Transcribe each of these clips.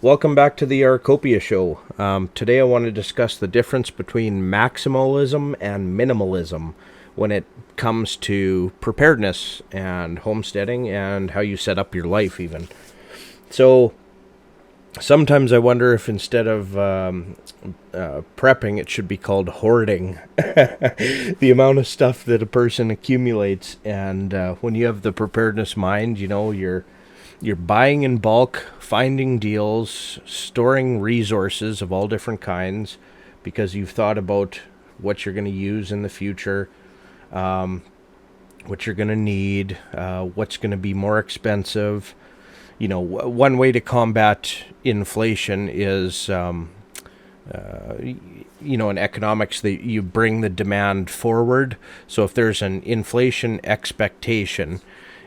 Welcome back to the Arcopia Show. Today I want to discuss the difference between maximalism and minimalism when it comes to preparedness and homesteading and how you set up your life even. So sometimes I wonder if instead of prepping it should be called hoarding. The amount of stuff that a person accumulates, and when you have the preparedness mind, you're buying in bulk, finding deals, storing resources of all different kinds because you've thought about what you're going to use in the future, what you're going to need, what's going to be more expensive. One way to combat inflation is, in economics, that you bring the demand forward. So if there's an inflation expectation,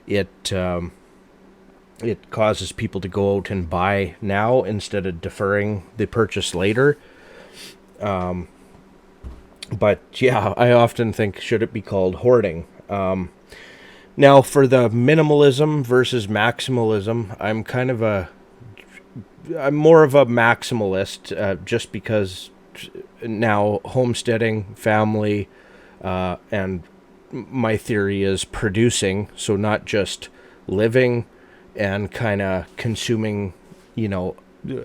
it causes people to go out and buy now instead of deferring the purchase later. But yeah, I often think, should it be called hoarding? Now, for the minimalism versus maximalism, I'm more of a maximalist, just because now homesteading, family, and my theory is producing, so not just living and kind of consuming,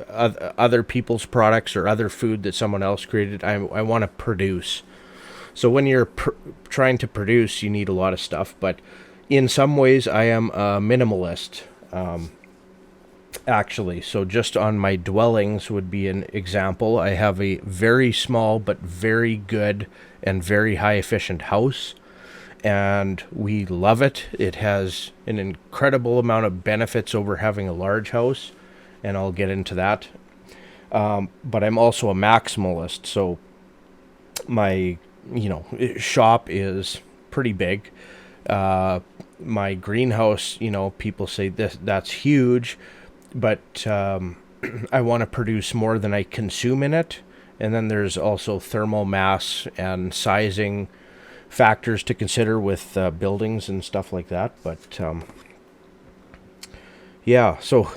other people's products or other food that someone else created. I want to produce. So when you're trying to produce, you need a lot of stuff. But in some ways, I am a minimalist, actually. So just on my dwellings would be an example. I have a very small but very good and very high efficient house, and we love it. It has an incredible amount of benefits over having a large house, and I'll get into that. But I'm also a maximalist, so my shop is pretty big. My greenhouse, people say that's huge, but I want to produce more than I consume in it. And then there's also thermal mass and sizing factors to consider with buildings and stuff like that. But yeah, so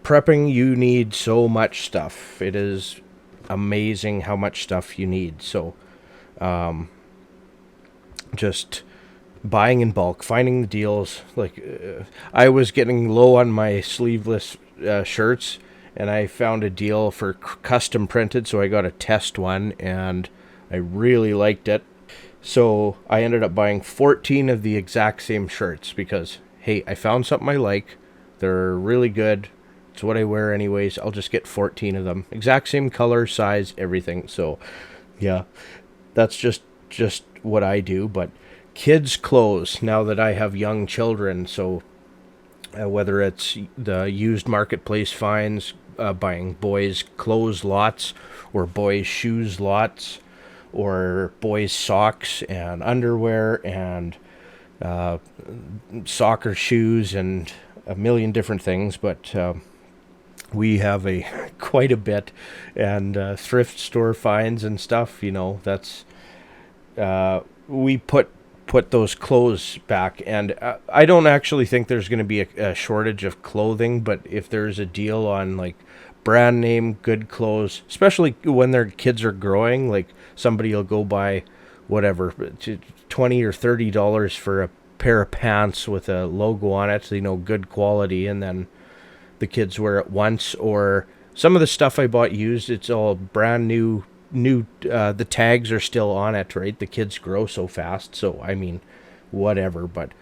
prepping, you need so much stuff. It is amazing how much stuff you need. So just buying in bulk, finding the deals. I was getting low on my sleeveless shirts, and I found a deal for custom printed, so I got a test one, and I really liked it. So I ended up buying 14 of the exact same shirts because, hey, I found something I like. They're really good. It's what I wear anyways. I'll just get 14 of them. Exact same color, size, everything. So, yeah, that's just what I do. But kids' clothes, now that I have young children, so whether it's the used marketplace finds, buying boys' clothes lots or boys' shoes lots, or boys' socks and underwear and soccer shoes and a million different things. But we have quite a bit, and thrift store finds and stuff. That's we put those clothes back, and I don't actually think there's going to be a shortage of clothing. But if there's a deal on like brand name good clothes, especially when their kids are growing, like somebody will go buy whatever, $20 or $30 for a pair of pants with a logo on it, so good quality, and then the kids wear it once. Or some of the stuff I bought used, it's all brand new. The tags are still on it, right? The kids grow so fast, so I mean, whatever. But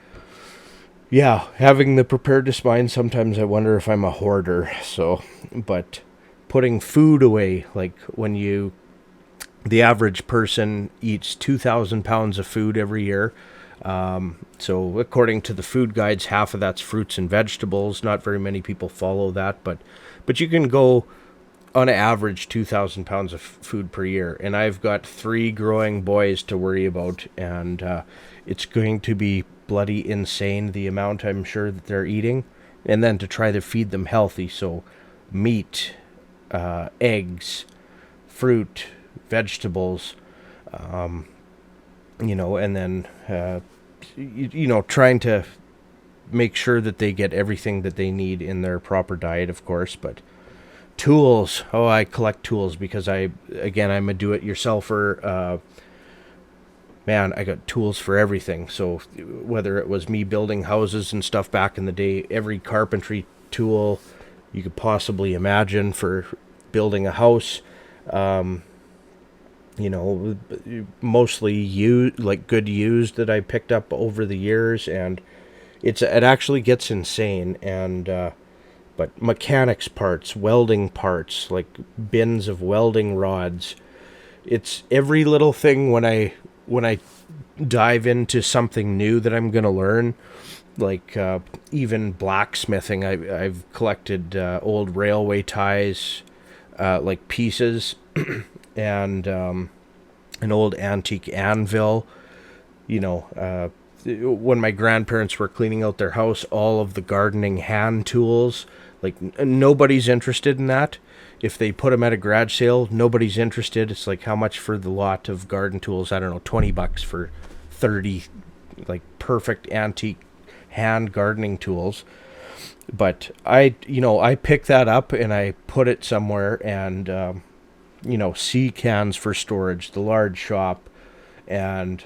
yeah, having the preparedness mind, sometimes I wonder if I'm a hoarder. So, but putting food away, like the average person eats 2,000 pounds of food every year. So according to the food guides, half of that's fruits and vegetables. Not very many people follow that, but you can go on average 2,000 pounds of food per year. And I've got 3 growing boys to worry about, and it's going to be bloody insane, the amount I'm sure that they're eating. And then to try to feed them healthy, so meat, eggs, fruit, vegetables, and then trying to make sure that they get everything that they need in their proper diet, of course. But Tools. Oh, I collect tools because I'm a do-it-yourselfer. Man, I got tools for everything. So whether it was me building houses and stuff back in the day, every carpentry tool you could possibly imagine for building a house. Um, Mostly good used that I picked up over the years, and it actually gets insane. And but mechanics parts, welding parts, like bins of welding rods. It's every little thing when I dive into something new that I'm gonna learn. Like even blacksmithing, I've collected old railway ties, like pieces, and an old antique anvil. When my grandparents were cleaning out their house, all of the gardening hand tools, like nobody's interested in that. If they put them at a garage sale, nobody's interested. It's like, how much for the lot of garden tools? I don't know, $20 for 30 like perfect antique hand gardening tools. But I pick that up and I put it somewhere, and sea cans for storage, the large shop, and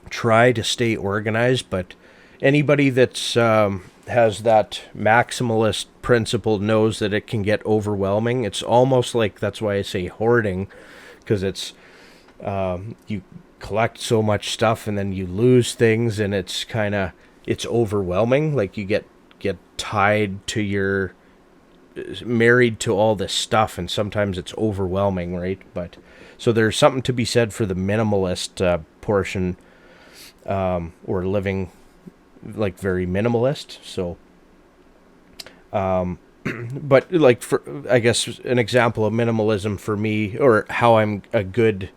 try to stay organized. But anybody that's has that maximalist principle knows that it can get overwhelming. It's almost like, that's why I say hoarding, because it's you collect so much stuff and then you lose things, and it's overwhelming. Like you get tied to your married to all this stuff, and sometimes it's overwhelming, right? But so there's something to be said for the minimalist portion, or living like very minimalist. So but like, for I guess an example of minimalism for me, or how I'm a good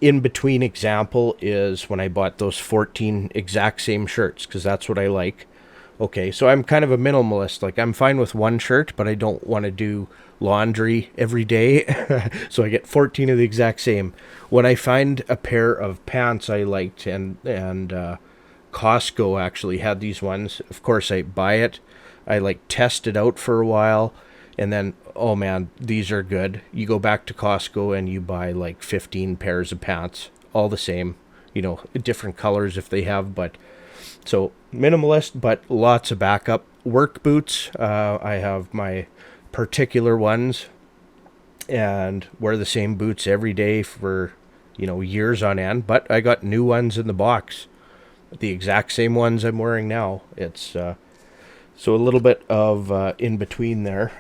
in between example, is when I bought those 14 exact same shirts, because that's what I like. Okay, so I'm kind of a minimalist. Like, I'm fine with one shirt, but I don't want to do laundry every day. So I get 14 of the exact same. When I find a pair of pants I liked, and Costco actually had these ones, of course I buy it. I like test it out for a while, and then, oh man, these are good. You go back to Costco and you buy like 15 pairs of pants, all the same, different colors if they have. But so minimalist, but lots of backup. Work boots, I have my particular ones, and wear the same boots every day for years on end. But I got new ones in the box, the exact same ones I'm wearing now. It's so a little bit of in between there.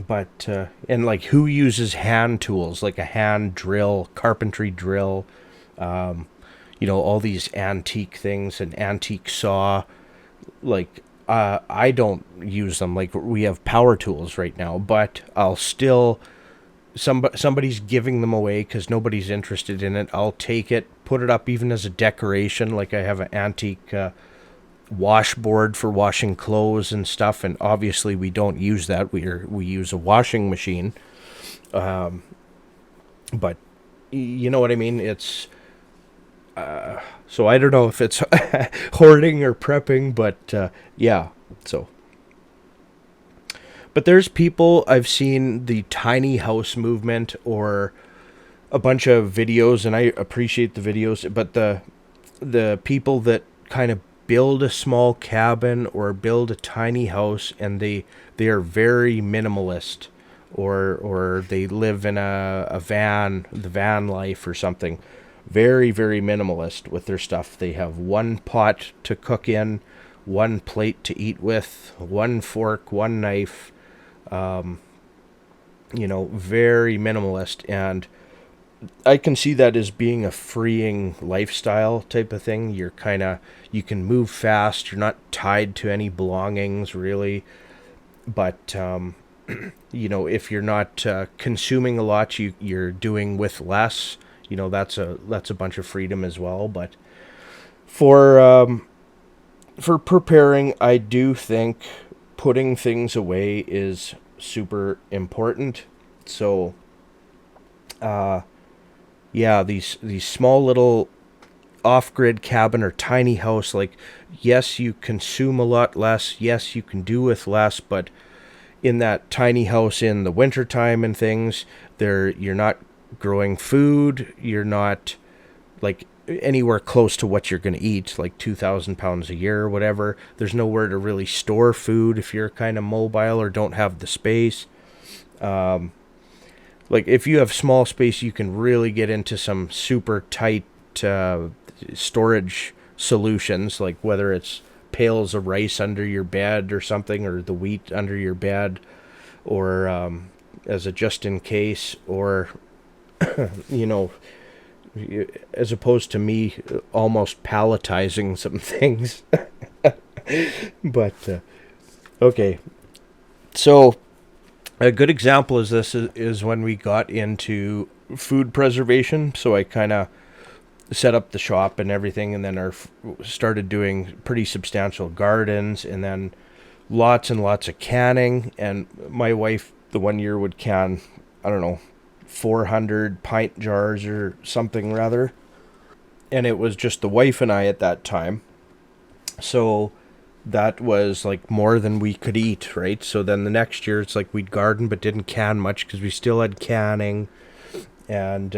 But and like, who uses hand tools, like a hand drill, carpentry drill, all these antique things, an antique saw. Like, I don't use them. Like, we have power tools right now, but I'll still, somebody's giving them away because nobody's interested in it. I'll take it, put it up even as a decoration. Like, I have an antique washboard for washing clothes and stuff, and obviously we don't use that. We use a washing machine. But you know what I mean? It's so I don't know if it's hoarding or prepping, but yeah. So, but there's people, I've seen the tiny house movement, or a bunch of videos, and I appreciate the videos, but the people that kind of build a small cabin or build a tiny house, and they are very minimalist, or they live in a van, the van life or something. Very, very minimalist with their stuff. They have one pot to cook in, one plate to eat with, one fork, one knife. Very minimalist. And I can see that as being a freeing lifestyle type of thing. You can move fast. You're not tied to any belongings, really. But, if you're not consuming a lot, you're doing with less. That's a bunch of freedom as well. But for preparing, I do think putting things away is super important. So, these small little off-grid cabin or tiny house, like, yes, you consume a lot less. Yes, you can do with less, but in that tiny house in the wintertime and things, you're not growing food, you're not like anywhere close to what you're going to eat, like 2,000 pounds a year or whatever. There's nowhere to really store food if you're kind of mobile or don't have the space. Like if you have small space, you can really get into some super tight storage solutions, like whether it's pails of rice under your bed or something, or the wheat under your bed, or as a just in case, or you know, as opposed to me almost palletizing some things. But okay, so a good example is is when we got into food preservation. So I kind of set up the shop and everything, and then started doing pretty substantial gardens, and then lots and lots of canning. And my wife, the one year, would can, I don't know, 400 pint jars or something rather. And it was just the wife and I at that time. So that was like more than we could eat, right? So then the next year it's like we'd garden but didn't can much because we still had canning. And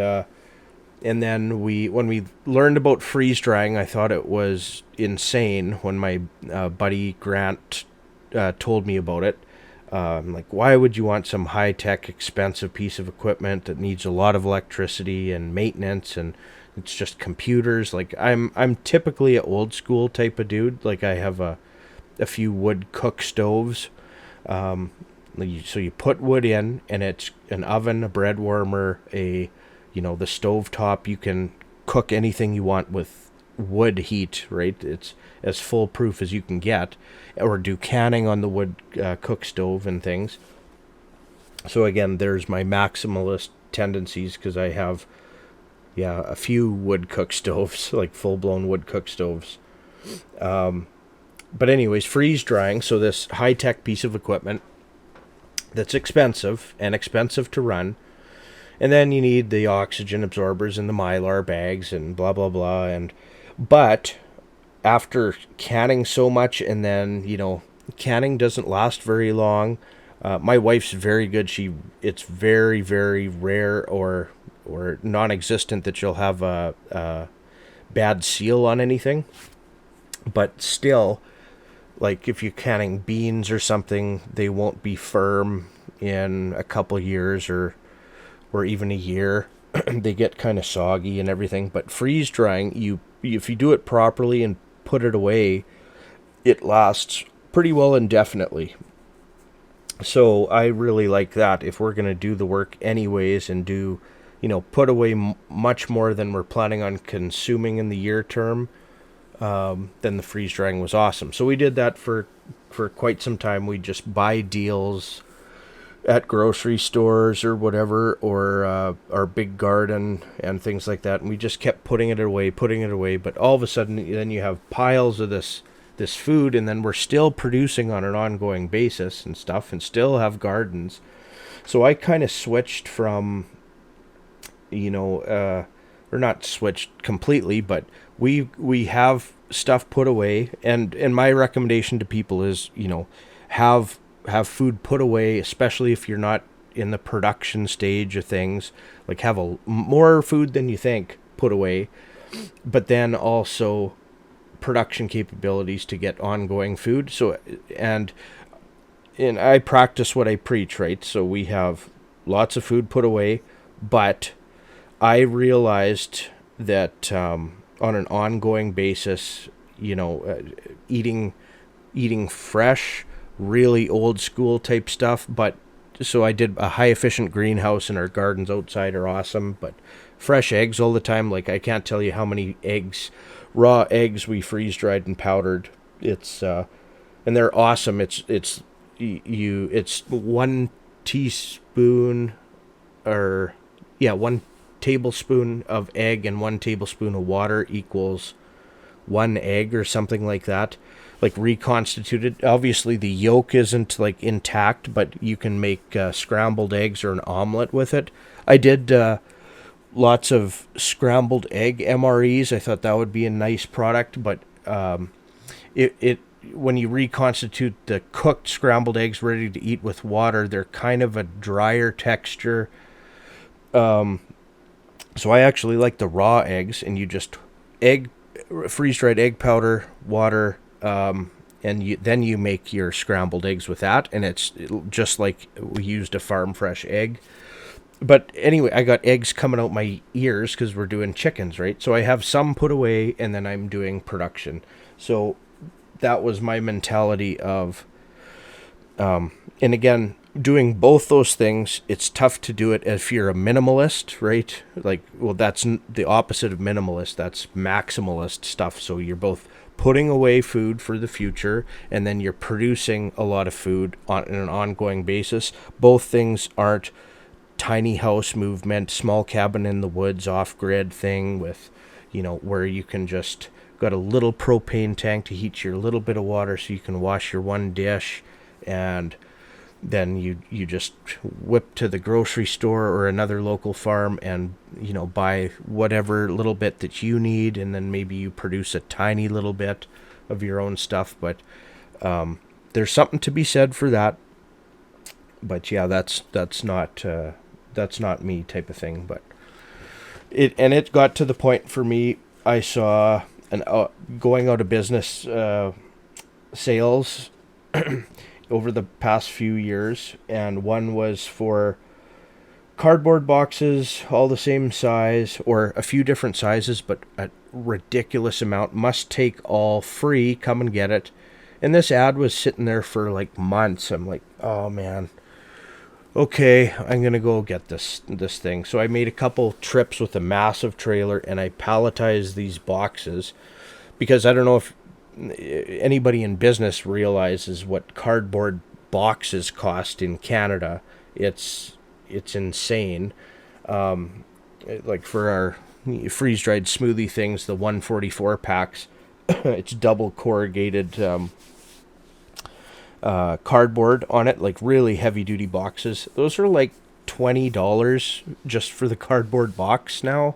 then when we learned about freeze drying, I thought it was insane when my buddy Grant told me about it. Like, why would you want some high-tech, expensive piece of equipment that needs a lot of electricity and maintenance, and it's just computers? Like, I'm typically an old school type of dude. Like, I have a few wood cook stoves. So you put wood in, and it's an oven, a bread warmer, the stove top. You can cook anything you want with wood heat, right? It's as foolproof as you can get, or do canning on the wood cook stove and things. So again, there's my maximalist tendencies, because I have a few wood cook stoves, like full-blown wood cook stoves. But anyways, freeze drying, so this high-tech piece of equipment that's expensive to run. And then you need the oxygen absorbers and the Mylar bags and blah, blah, blah. But after canning so much, and then, canning doesn't last very long. My wife's very good. It's very, very rare or non-existent that you'll have a bad seal on anything. But still, like if you're canning beans or something, they won't be firm in a couple years or even a year. They get kind of soggy and everything. But freeze drying, if you do it properly and put it away, it lasts pretty well indefinitely. So I really like that. If we're going to do the work anyways and do, put away much more than we're planning on consuming in the year term, then the freeze drying was awesome. So we did that for quite some time. We just buy deals at grocery stores or whatever, or our big garden and things like that, and we just kept putting it away. But all of a sudden, then you have piles of this food, and then we're still producing on an ongoing basis and stuff, and still have gardens. So I kind of switched from, or not switched completely, but we have stuff put away, and my recommendation to people is, have food put away, especially if you're not in the production stage of things. Like, have more food than you think put away, but then also production capabilities to get ongoing food. So, and I practice what I preach, right? So we have lots of food put away, but I realized that on an ongoing basis, eating fresh, really old school type stuff. But so I did a high efficient greenhouse, and our gardens outside are awesome, but fresh eggs all the time. Like, I can't tell you how many raw eggs we freeze dried and powdered. It's and they're awesome. It's 1 teaspoon, or 1 tablespoon of egg and 1 tablespoon of water equals 1 egg or something like that. Like, reconstituted. Obviously the yolk isn't like intact, but you can make scrambled eggs or an omelet with it. I did lots of scrambled egg MREs. I thought that would be a nice product, but when you reconstitute the cooked scrambled eggs ready to eat with water, they're kind of a drier texture. So I actually like the raw eggs, and you just freeze-dried egg powder, water, and then you make your scrambled eggs with that, and it's just like we used a farm fresh egg. But anyway, I got eggs coming out my ears because we're doing chickens, right? So I have some put away, and then I'm doing production. So that was my mentality of, and again, doing both those things, it's tough to do it if you're a minimalist, right? Like, well, that's the opposite of minimalist. That's maximalist stuff. So you're both putting away food for the future, and then you're producing a lot of food on an ongoing basis. Both things aren't tiny house movement, small cabin in the woods, off-grid thing with, where you can just got a little propane tank to heat your little bit of water so you can wash your one dish, and then you just whip to the grocery store or another local farm and buy whatever little bit that you need, and then maybe you produce a tiny little bit of your own stuff. But there's something to be said for that. But yeah, that's not me type of thing. But it got to the point for me. I saw an going out of business sales over the past few years, and one was for cardboard boxes, all the same size, or a few different sizes, but a ridiculous amount. Must take all, free, come and get it. And this ad was sitting there for like months. I'm like, oh man, okay, I'm gonna go get this thing. So I made a couple trips with a massive trailer, and I palletized these boxes, because I don't know if anybody in business realizes what cardboard boxes cost in Canada. It's insane. Like for our freeze-dried smoothie things, the 144 packs, it's double corrugated cardboard on it, like really heavy-duty boxes. Those are like $20 just for the cardboard box now.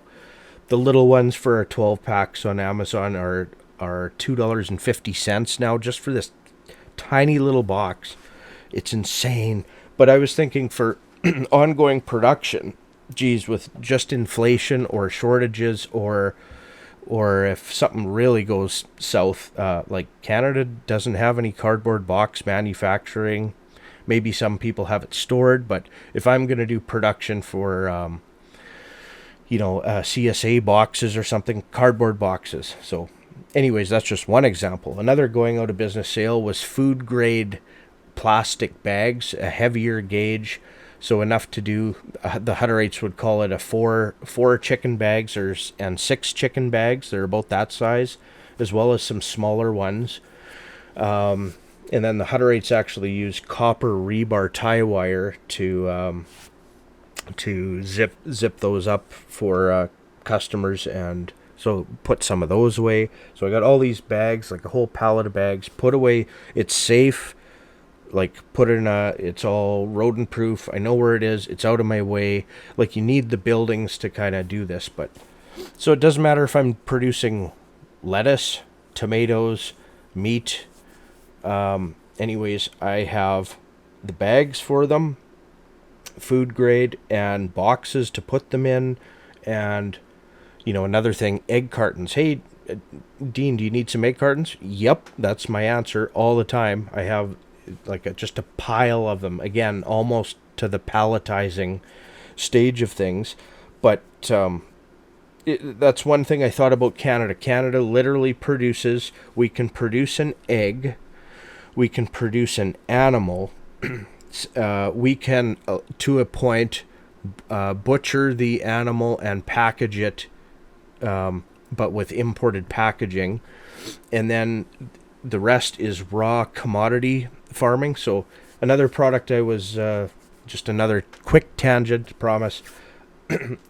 The little ones for our 12 packs on Amazon are $2.50 now just for this tiny little box. It's insane. But I was thinking for ongoing production, geez, with just inflation or shortages, or if something really goes south, like Canada doesn't have any cardboard box manufacturing. Maybe some people have it stored, but if I'm going to do production for CSA boxes or something, cardboard boxes. So anyways, that's just one example. Another going out of business sale was food grade plastic bags, a heavier gauge, so enough to do, the Hutterites would call it a four chicken bags and 6 chicken bags. They're about that size, as well as some smaller ones. And then the Hutterites actually use copper rebar tie wire to zip those up for customers, and so put some of those away. So I got all these bags, like a whole pallet of bags, put away. It's safe. Like, put it in it's all rodent proof. I know where it is. It's out of my way. Like, you need the buildings to kind of do this. But so it doesn't matter if I'm producing lettuce, tomatoes, meat. Anyways, I have the bags for them, food grade, and boxes to put them in. And, another thing, egg cartons. Hey, Dean, do you need some egg cartons? Yep, that's my answer all the time. I have like just a pile of them, again, almost to the palletizing stage of things. But that's one thing I thought about Canada. Canada literally produces, we can produce an egg, we can produce an animal, we can, to a point, butcher the animal and package it, but with imported packaging, and then the rest is raw commodity farming. So another product I was, just another quick tangent, promise.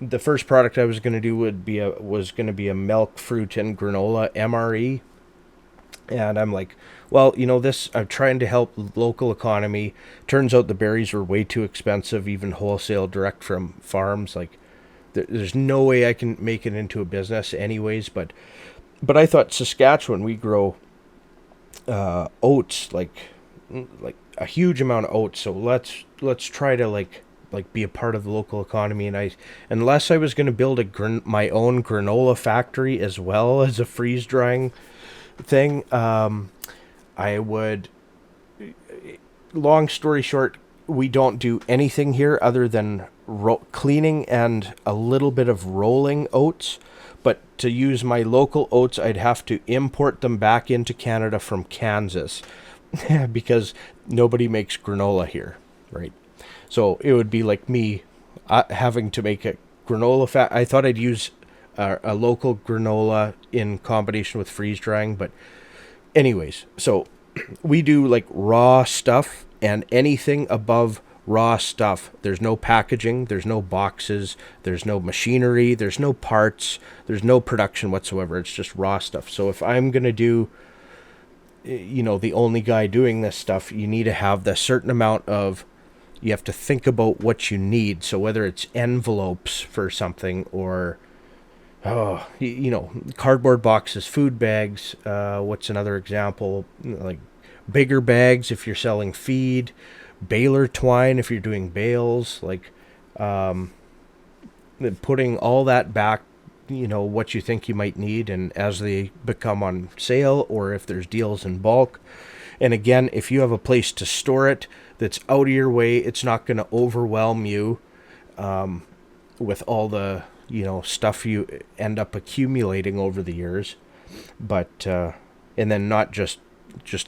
The first product I was going to do was going to be a milk, fruit, and granola MRE. And I'm like, well, this, I'm trying to help local economy. Turns out the berries were way too expensive, even wholesale, direct from farms. Like, there's no way I can make it into a business anyways. But I thought Saskatchewan, we grow oats, like a huge amount of oats. So let's try to like be a part of the local economy. And unless I was going to build my own granola factory as well as a freeze drying thing, I would. Long story short, we don't do anything here other than cleaning and a little bit of rolling oats. But to use my local oats, I'd have to import them back into Canada from Kansas because nobody makes granola here, right? So it would be like me having to make a granola I thought I'd use a local granola in combination with freeze drying, but anyways, so we do like raw stuff, and anything above raw stuff, there's no packaging, there's no boxes, there's no machinery, there's no parts, there's no production whatsoever. It's just raw stuff. So if I'm going to do, the only guy doing this stuff, you need to have the certain amount of, you have to think about what you need. So whether it's envelopes for something or cardboard boxes, food bags. What's another example? Like bigger bags if you're selling feed, baler twine if you're doing bales. Like putting all that back, what you think you might need, and as they become on sale or if there's deals in bulk. And again, if you have a place to store it that's out of your way, it's not going to overwhelm you with all the stuff you end up accumulating over the years, but and then not just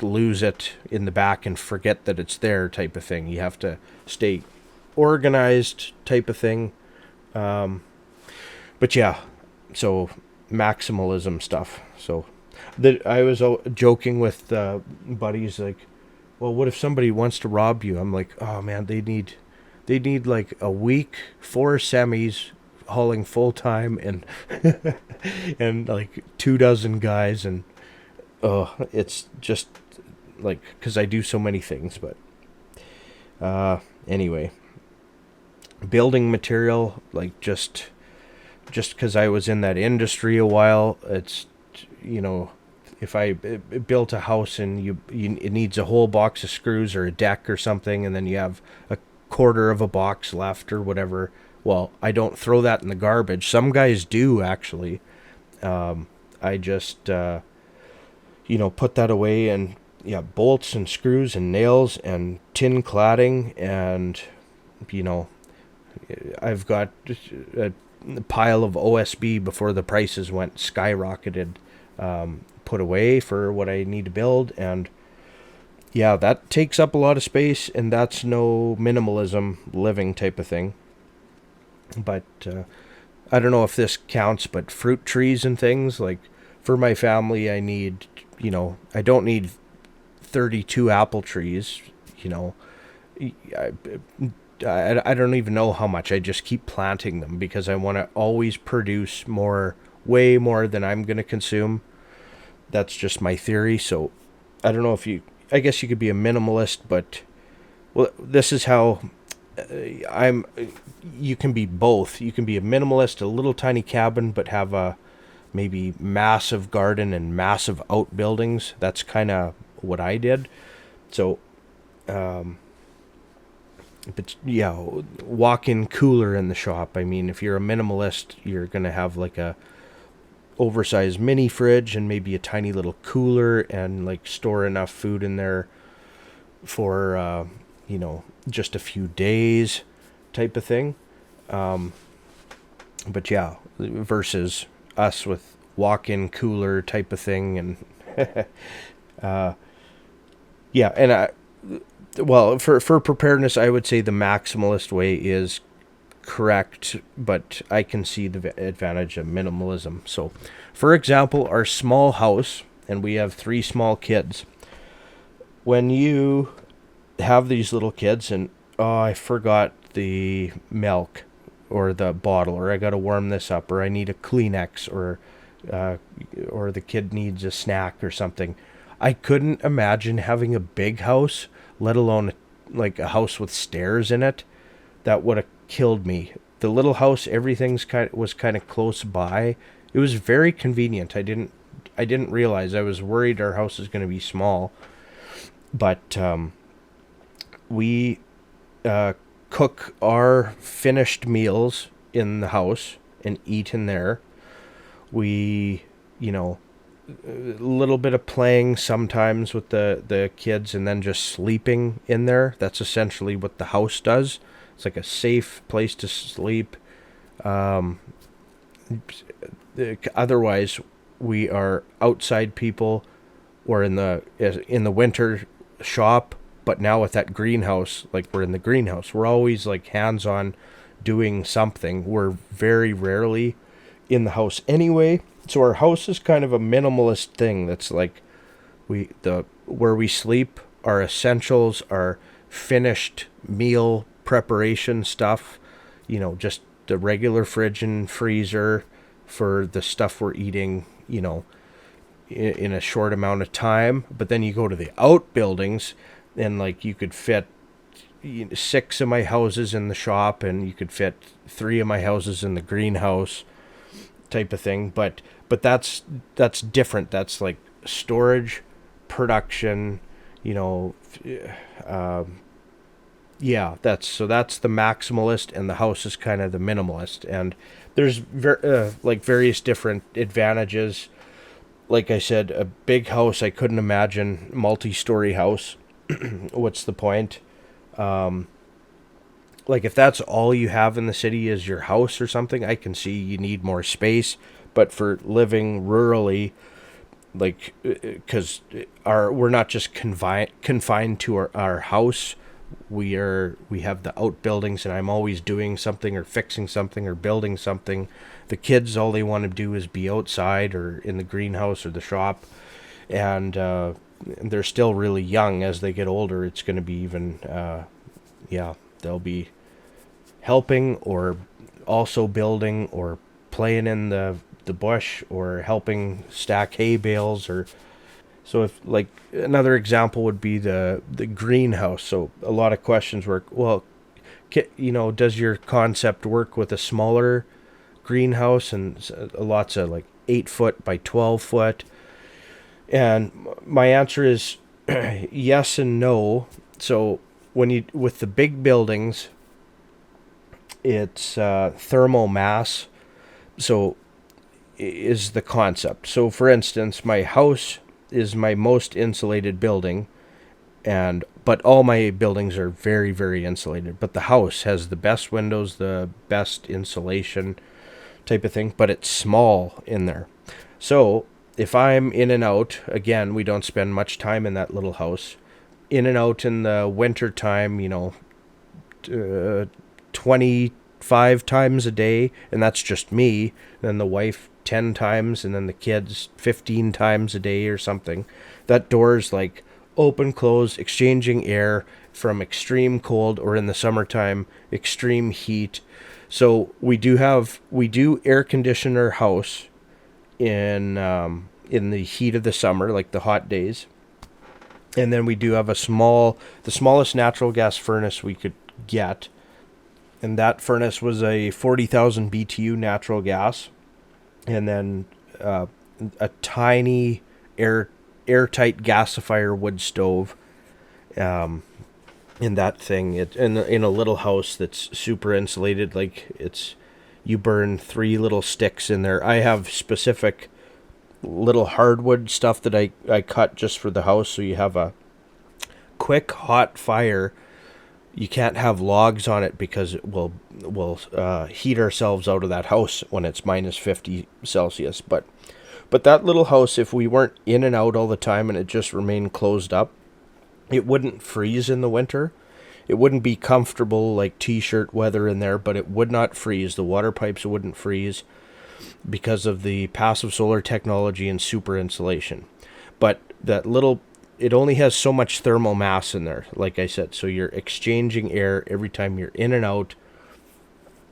lose it in the back and forget that it's there type of thing. You have to stay organized type of thing. But yeah, so maximalism stuff. So that I was joking with buddies like, well, what if somebody wants to rob you? I'm like, oh man, they need like a week, 4 semis hauling full time and and like 24 guys, and it's just like, because I do so many things. But anyway, building material, like just because I was in that industry a while, it's if I built a house and it needs a whole box of screws or a deck or something, and then you have a quarter of a box left or whatever. Well, I don't throw that in the garbage. Some guys do, actually. I just, put that away, and bolts and screws and nails and tin cladding, and, I've got a pile of OSB before the prices went skyrocketed, put away for what I need to build, and that takes up a lot of space, and that's no minimalism living type of thing. But I don't know if this counts, but fruit trees and things, like for my family, I need, I don't need 32 apple trees, I don't even know how much. I just keep planting them because I want to always produce way more than I'm going to consume. That's just my theory. So I don't know I guess you could be a minimalist, but well, this is how you can be both. You can be a minimalist, a little tiny cabin, but have a maybe massive garden and massive outbuildings. That's kind of what I did. So, but walk-in cooler in the shop. I mean, if you're a minimalist, you're going to have like a oversized mini fridge and maybe a tiny little cooler, and like store enough food in there for, just a few days type of thing. But versus us with walk-in cooler type of thing. And for preparedness, I would say the maximalist way is correct, but I can see the advantage of minimalism. So for example, our small house, and we have 3 small kids. When you have these little kids and I forgot the milk or the bottle, or I got to warm this up, or I need a Kleenex, or the kid needs a snack or something. I couldn't imagine having a big house, let alone like a house with stairs in it. That would have killed me. The little house, everything's was kind of close by. It was very convenient. I didn't realize. I was worried our house is going to be small, but we cook our finished meals in the house and eat in there. We, a little bit of playing sometimes with the kids, and then just sleeping in there. That's essentially what the house does. It's like a safe place to sleep. Otherwise, we are outside people, or in the winter shop. But now with that greenhouse, like we're in the greenhouse, we're always like hands-on doing something. We're very rarely in the house anyway. So our house is kind of a minimalist thing. That's like where we sleep, our essentials, our finished meal preparation stuff, just the regular fridge and freezer for the stuff we're eating, in a short amount of time. But then you go to the outbuildings, and like you could fit 6 of my houses in the shop, and you could fit 3 of my houses in the greenhouse, type of thing. But that's different. That's like storage, production, that's the maximalist, and the house is kind of the minimalist. And there's various different advantages. Like I said, a big house, I couldn't imagine multi-story house. What's the point? Like if that's all you have in the city is your house or something, I can see you need more space. But for living rurally, like, because we're not just confined to our house. We have the outbuildings, and I'm always doing something or fixing something or building something. The kids, all they want to do is be outside or in the greenhouse or the shop, and they're still really young. As they get older, it's going to be even, they'll be helping or also building or playing in the bush or helping stack hay bales. Or so if, like, another example would be the greenhouse. So a lot of questions were, well, does your concept work with a smaller greenhouse? And lots of like 8 foot by 12 foot. And my answer is yes and no. So with the big buildings, it's thermal mass. So is the concept. So for instance, my house is my most insulated building, but all my buildings are very, very insulated. But the house has the best windows, the best insulation type of thing, but it's small in there. So if I'm in and out, again, we don't spend much time in that little house. In and out in the winter time, 25 times a day, and that's just me. And then the wife 10 times, and then the kids 15 times a day or something. That door's like open, close, exchanging air from extreme cold, or in the summertime, extreme heat. So we do air condition our house in the heat of the summer, like the hot days. And then we do have the smallest natural gas furnace we could get. And that furnace was a 40,000 BTU natural gas. And then a tiny airtight gasifier wood stove in that thing. In a little house that's super insulated. Like you burn 3 little sticks in there. I have specific little hardwood stuff that I cut just for the house, so you have a quick hot fire. You can't have logs on it because it will heat ourselves out of that house when it's minus 50 Celsius. But that little house, if we weren't in and out all the time and it just remained closed up, it wouldn't freeze in the winter. It wouldn't be comfortable like t-shirt weather in there, but it would not freeze. The water pipes wouldn't freeze because of the passive solar technology and super insulation. But it only has so much thermal mass in there, like I said. So you're exchanging air every time you're in and out.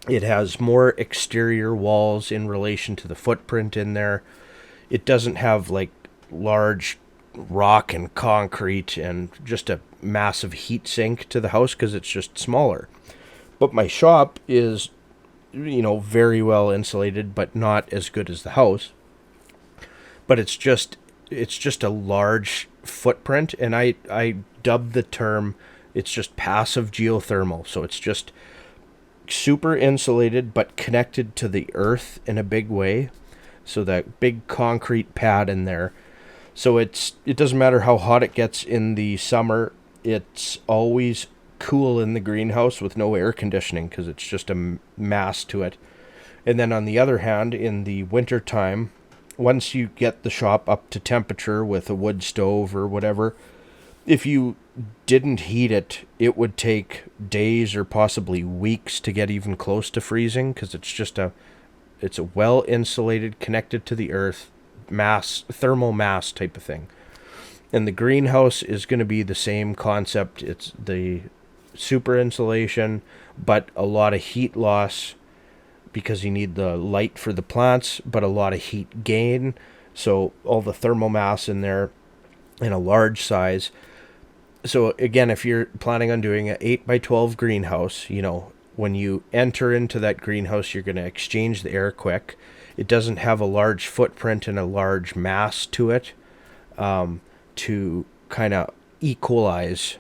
It has more exterior walls in relation to the footprint in there. It doesn't have like large rock and concrete and just a massive heat sink to the house because it's just smaller. But my shop is, very well insulated, but not as good as the house. but it's just a large footprint, and I dub the term, it's just passive geothermal. So it's just super insulated but connected to the earth in a big way. So that big concrete pad in there. So it doesn't matter how hot it gets in the summer, it's always cool in the greenhouse with no air conditioning because it's just a mass to it. And then on the other hand, in the winter time, once you get the shop up to temperature with a wood stove or whatever, if you didn't heat it, it would take days or possibly weeks to get even close to freezing because it's a well insulated, connected to the earth thermal mass type of thing. And the greenhouse is going to be the same concept. It's the super insulation, but a lot of heat loss because you need the light for the plants, but a lot of heat gain. So all the thermal mass in there in a large size. So again, if you're planning on doing an 8x12 greenhouse, when you enter into that greenhouse, you're going to exchange the air quick. It doesn't have a large footprint and a large mass to it to kind of equalize.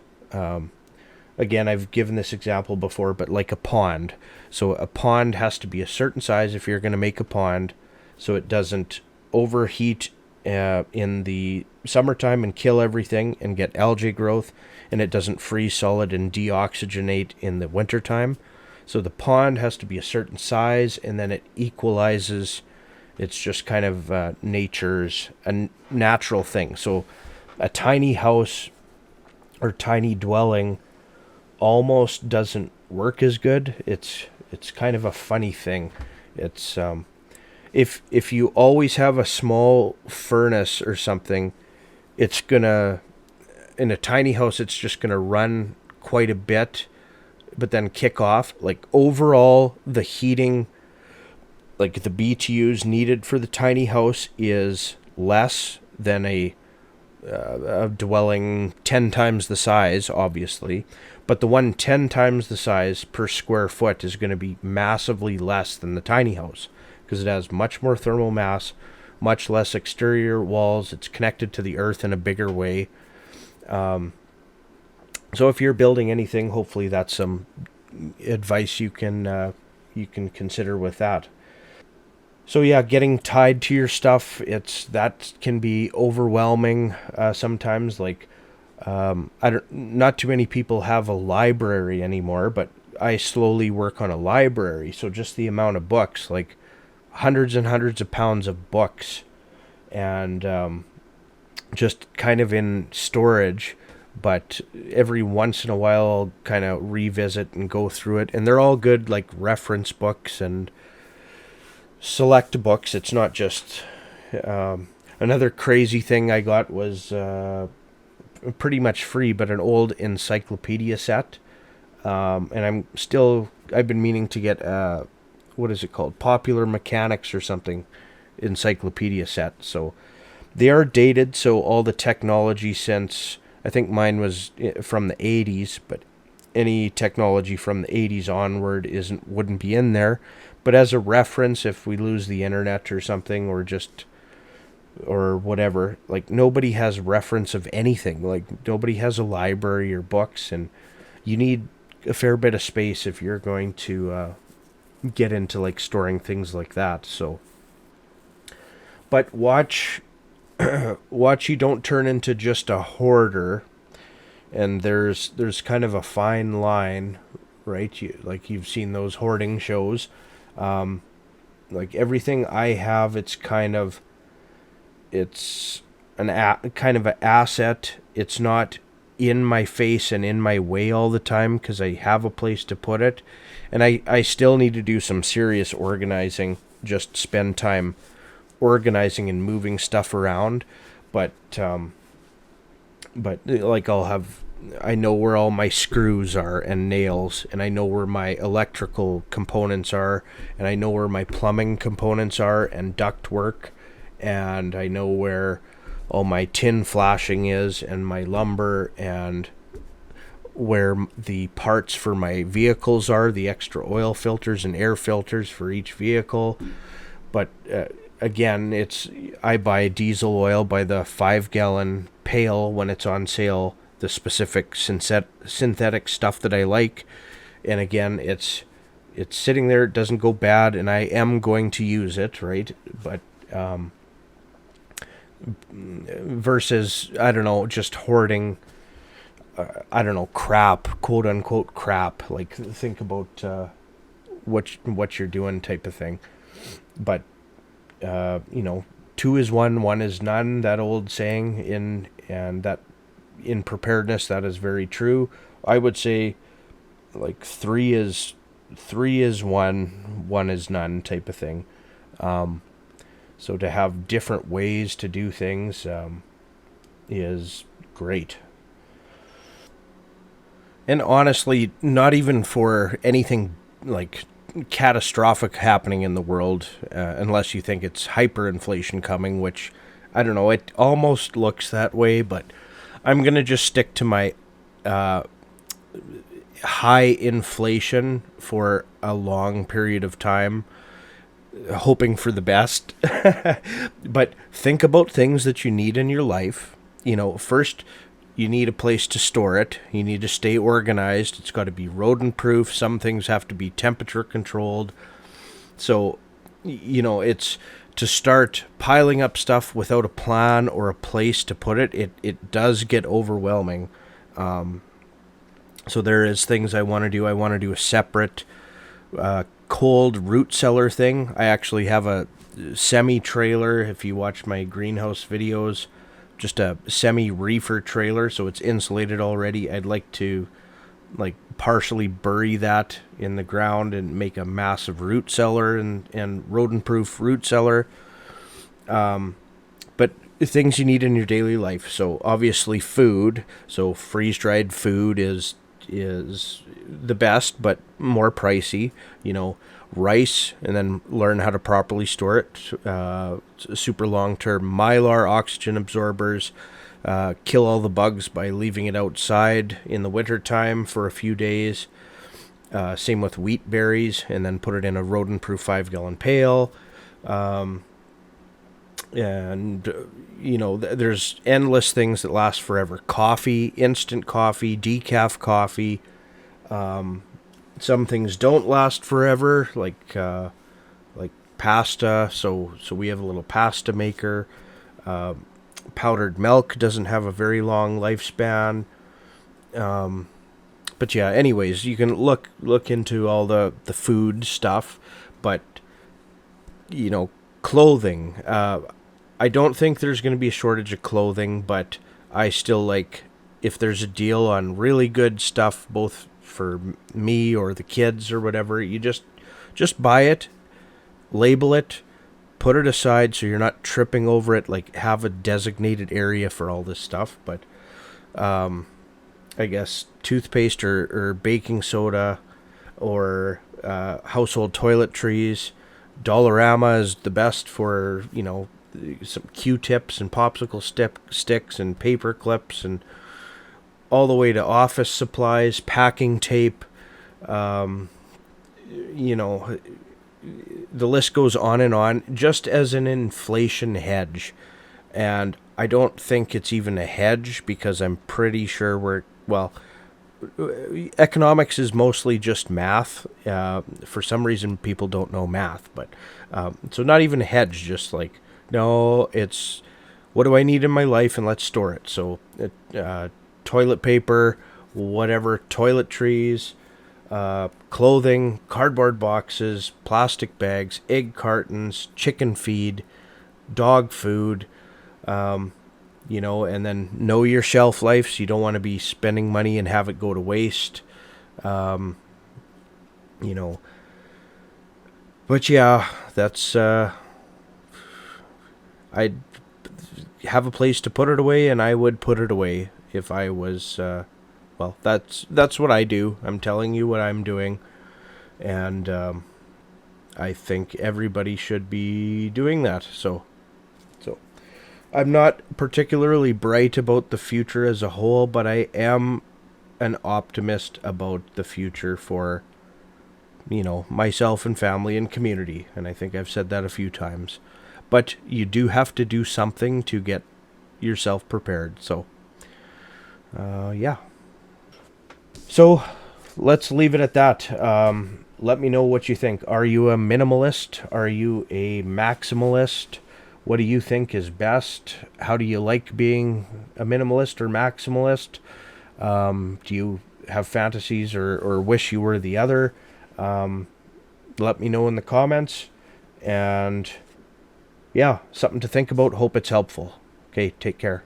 Again, I've given this example before, but like a pond. So a pond has to be a certain size if you're going to make a pond so it doesn't overheat in the summertime and kill everything and get algae growth, and it doesn't freeze solid and deoxygenate in the wintertime. So the pond has to be a certain size, and then it equalizes. It's just kind of nature's a natural thing. So a tiny house or tiny dwelling almost doesn't work as good. It's kind of a funny thing. It's if you always have a small furnace or something, it's gonna, in a tiny house, it's just gonna run quite a bit but then kick off. Like overall, the heating, like the BTUs needed for the tiny house is less than a dwelling 10 times the size, obviously. But the one 10 times the size per square foot is going to be massively less than the tiny house because it has much more thermal mass, much less exterior walls. It's connected to the earth in a bigger way. So if you're building anything, hopefully that's some advice you can consider with that. So yeah, getting tied to your stuff, that can be overwhelming sometimes. Like not too many people have a library anymore, but I slowly work on a library. So just the amount of books, like hundreds and hundreds of pounds of books, and just kind of in storage. But every once in a while I'll kind of revisit and go through it, and they're all good, like reference books and select books. It's not just another crazy thing I got was pretty much free, but an old encyclopedia set, and I've been meaning to get what is it called, Popular Mechanics or something encyclopedia set. So they are dated, so all the technology since, I think mine was from the 80s, but any technology from the 80s onward wouldn't be in there. But as a reference, if we lose the internet or something, or whatever, like nobody has reference of anything. Like nobody has a library or books, and you need a fair bit of space if you're going to get into like storing things like that. So, but watch you don't turn into just a hoarder. And there's kind of a fine line, right? You've seen those hoarding shows. Like everything I have, it's kind of an asset. It's not in my face and in my way all the time because I have a place to put it. And I still need to do some serious organizing, just spend time organizing and moving stuff around. But like I know where all my screws are and nails, and I know where my electrical components are, and I know where my plumbing components are and duct work, and I know where all my tin flashing is and my lumber, and where the parts for my vehicles are, the extra oil filters and air filters for each vehicle. But again, I buy diesel oil by the 5-gallon pail when it's on sale, the specific synthetic stuff that I like. And again, it's sitting there, it doesn't go bad, and I am going to use it, right? But versus, I don't know, just hoarding, I don't know, crap, quote unquote crap. Like, think about what you're doing type of thing. But two is one is none. That old saying in preparedness, that is very true. I would say like three is one is none type of thing. So to have different ways to do things is great. And honestly, not even for anything like catastrophic happening in the world, unless you think it's hyperinflation coming, which I don't know, it almost looks that way, but I'm going to just stick to my high inflation for a long period of time, hoping for the best. But think about things that you need in your life. First, you need a place to store it. You need to stay organized. It's got to be rodent proof. Some things have to be temperature controlled. So, it's to start piling up stuff without a plan or a place to put it. It does get overwhelming. So there is things I want to do. I want to do a separate cold root cellar thing. I actually have a semi-trailer. If you watch my greenhouse videos, just a semi-reefer trailer, so it's insulated already. I'd like to partially bury that in the ground and make a massive root cellar and rodent-proof root cellar. But things you need in your daily life. So obviously food. So freeze-dried food is the best, but more pricey. Rice, and then learn how to properly store it. Super long-term Mylar oxygen absorbers. Kill all the bugs by leaving it outside in the wintertime for a few days. Same with wheat berries, and then put it in a rodent-proof 5-gallon pail. There's endless things that last forever. Coffee, instant coffee, decaf coffee. Some things don't last forever, like pasta. So we have a little pasta maker. Powdered milk doesn't have a very long lifespan. But yeah, anyways, you can look into all the food stuff, but clothing. I don't think there's going to be a shortage of clothing, but I still like if there's a deal on really good stuff, both for me or the kids or whatever, you just buy it, label it, put it aside so you're not tripping over it. Like, have a designated area for all this stuff. But I guess toothpaste or baking soda or household toiletries. Dollarama is the best for, some Q-tips and popsicle sticks and paper clips, and all the way to office supplies, packing tape. The list goes on and on, just as an inflation hedge. And I don't think it's even a hedge, because I'm pretty sure economics is mostly just math. For some reason, people don't know math, but so not even a hedge, just like, no, it's what do I need in my life, and let's store it. So toilet paper, whatever, toiletries, clothing, cardboard boxes, plastic bags, egg cartons, chicken feed, dog food, and then know your shelf life, so you don't want to be spending money and have it go to waste. But yeah, that's, I'd have a place to put it away, and I would put it away if I was, that's what I do. I'm telling you what I'm doing, and I think everybody should be doing that. So I'm not particularly bright about the future as a whole, but I am an optimist about the future for, myself and family and community, and I think I've said that a few times. but you do have to do something to get yourself prepared. So, yeah. So let's leave it at that. Let me know what you think. Are you a minimalist? Are you a maximalist? What do you think is best? How do you like being a minimalist or maximalist? Do you have fantasies or wish you were the other? Let me know in the comments. And yeah, something to think about. Hope it's helpful. Okay, take care.